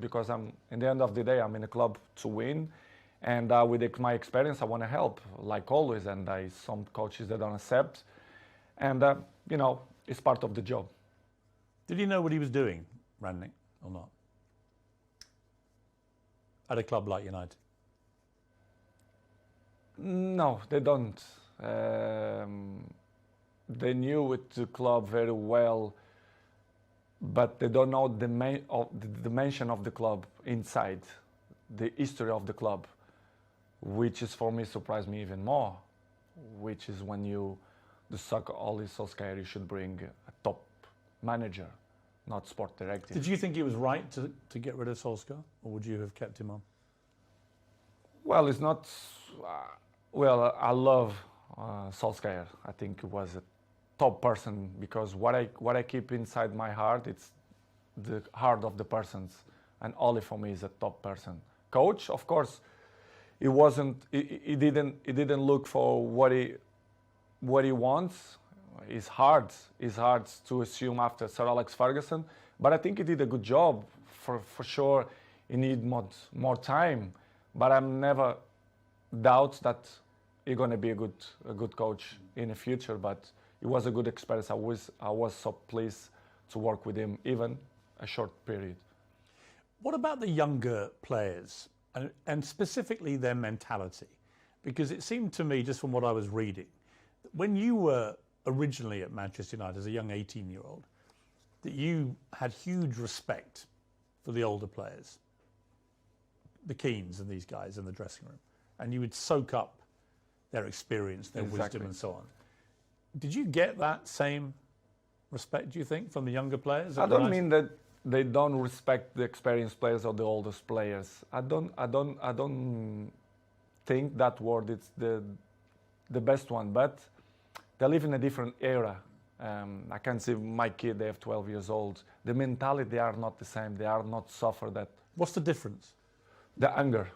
because in the end of the day, I'm in a club to win. And with my experience, I want to help, like always. And some coaches that don't accept. And, it's part of the job. Did he know what he was doing, Rangnick, or not? At a club like United? No, they don't. They knew the club very well, but they don't know the dimension of the club inside, the history of the club, which is for me surprised me even more, which is when the soccer Ole Solskjaer, you should bring a top manager, not sport director. Did you think it was right to get rid of Solskjaer, or would you have kept him on? Well, it's not. I love Solskjaer. I think he was a top person, because what I keep inside my heart, it's the heart of the persons, and Ole for me is a top person. Coach, of course, he wasn't. He didn't look for what he wants. It's hard to assume after Sir Alex Ferguson, but I think he did a good job. For sure, he need more time, but I'm never doubt that he's going to be a good coach in the future. But it was a good experience. I was so pleased to work with him, even a short period. What about the younger players, and specifically their mentality? Because it seemed to me, just from what I was reading, when you were originally at Manchester United as a young 18-year-old, that you had huge respect for the older players, the Keanes and these guys in the dressing room, and you would soak up their experience, their wisdom and so on. Did you get that same respect, do you think, from the younger players? I don't mean that they don't respect the experienced players or the oldest players. I don't think that word is the best one, but they live in a different era. I can see my kid, they have 12 years old. The mentality, they are not the same. They are not suffer that. What's the difference? The anger.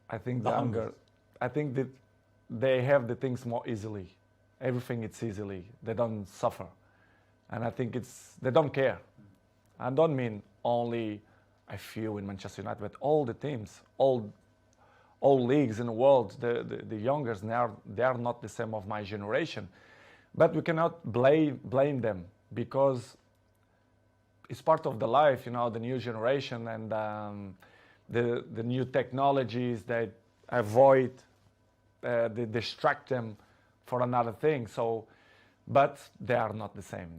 I think the anger. I think that they have the things more easily. Everything it's easily. They don't suffer. And I think they don't care. I don't mean only a few in Manchester United, but all the teams, all leagues in the world, the youngers, they are not the same of my generation. But we cannot blame them, because it's part of the life, the new generation and the new technologies that avoid, they distract them for another thing. So, but they are not the same.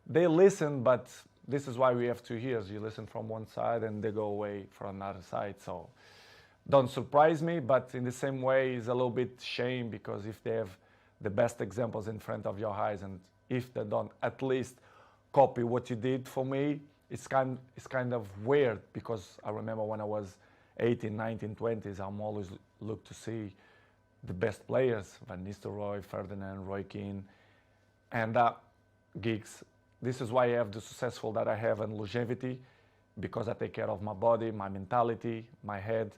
They listen, but this is why we have 2 years. You listen from one side and they go away for another side. So don't surprise me, but in the same way, it's a little bit shame, because if they have the best examples in front of your eyes, and if they don't at least copy what you did for me, it's kind of weird, because I remember when I was 18, 19, 20s, I'm always look to see the best players, Van Nistelrooy, Ferdinand, Roy Keane, and Giggs. This is why I have the successful that I have and longevity, because I take care of my body, my mentality, my head,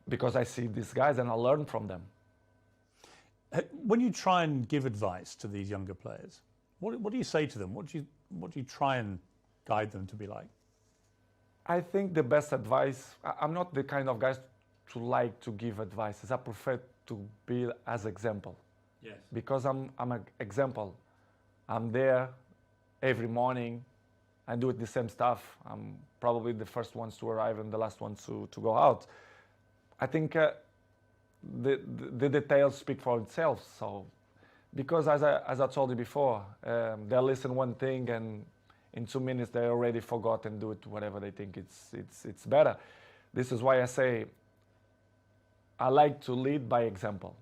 because I see these guys and I learn from them. When you try and give advice to these younger players, what do you say to them? What do you try and guide them to be like? I think the best advice, I'm not the kind of guy to like to give advices. I prefer to be as example. Yes. Because I'm an example. I'm there every morning. I do the same stuff. I'm probably the first ones to arrive and the last ones to go out. I think the details speak for itself. So, because as I told you before, they listen one thing and in 2 minutes they already forgot and do it whatever they think it's better. This is why I say I like to lead by example.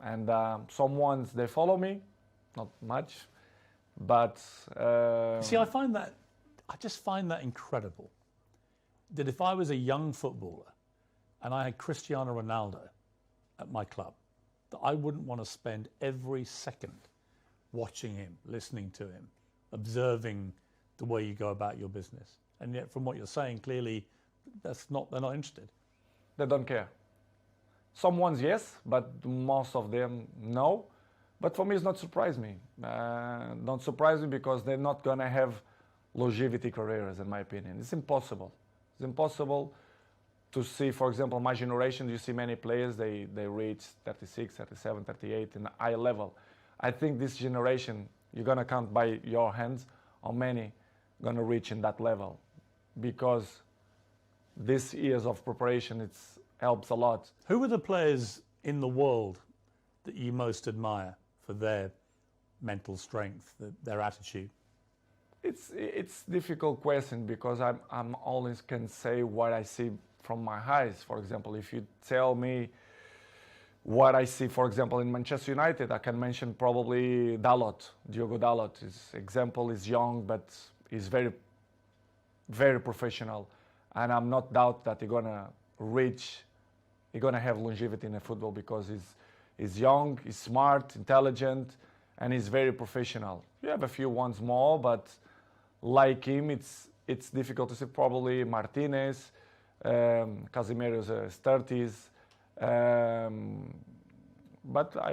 And some ones they follow me, not much, but see, I just find that incredible. That if I was a young footballer and I had Cristiano Ronaldo at my club, that I wouldn't want to spend every second watching him, listening to him, observing the way you go about your business. And yet, from what you're saying, clearly, they're not interested. They don't care. Some ones, yes, but most of them, no. But for me, it's not surprise me. Don't surprise me, because they're not going to have longevity careers, in my opinion. It's impossible. It's impossible to see, for example, my generation, you see many players, they reach 36, 37, 38 in a high level. I think this generation, you're going to count by your hands how many going to reach in that level, because these years of preparation, it helps a lot. Who are the players in the world that you most admire for their mental strength, their attitude? It's difficult question, because I'm always can say what I see from my eyes. For example, if you tell me what I see, for example, in Manchester United, I can mention probably Dalot, Diogo Dalot. His example is young, but he's very, very professional. And I'm not doubt that he's gonna have longevity in the football, because he's young, he's smart, intelligent, and he's very professional. You have a few ones more, but like him, it's difficult to say. Probably Martinez, Casemiro's 30s, but I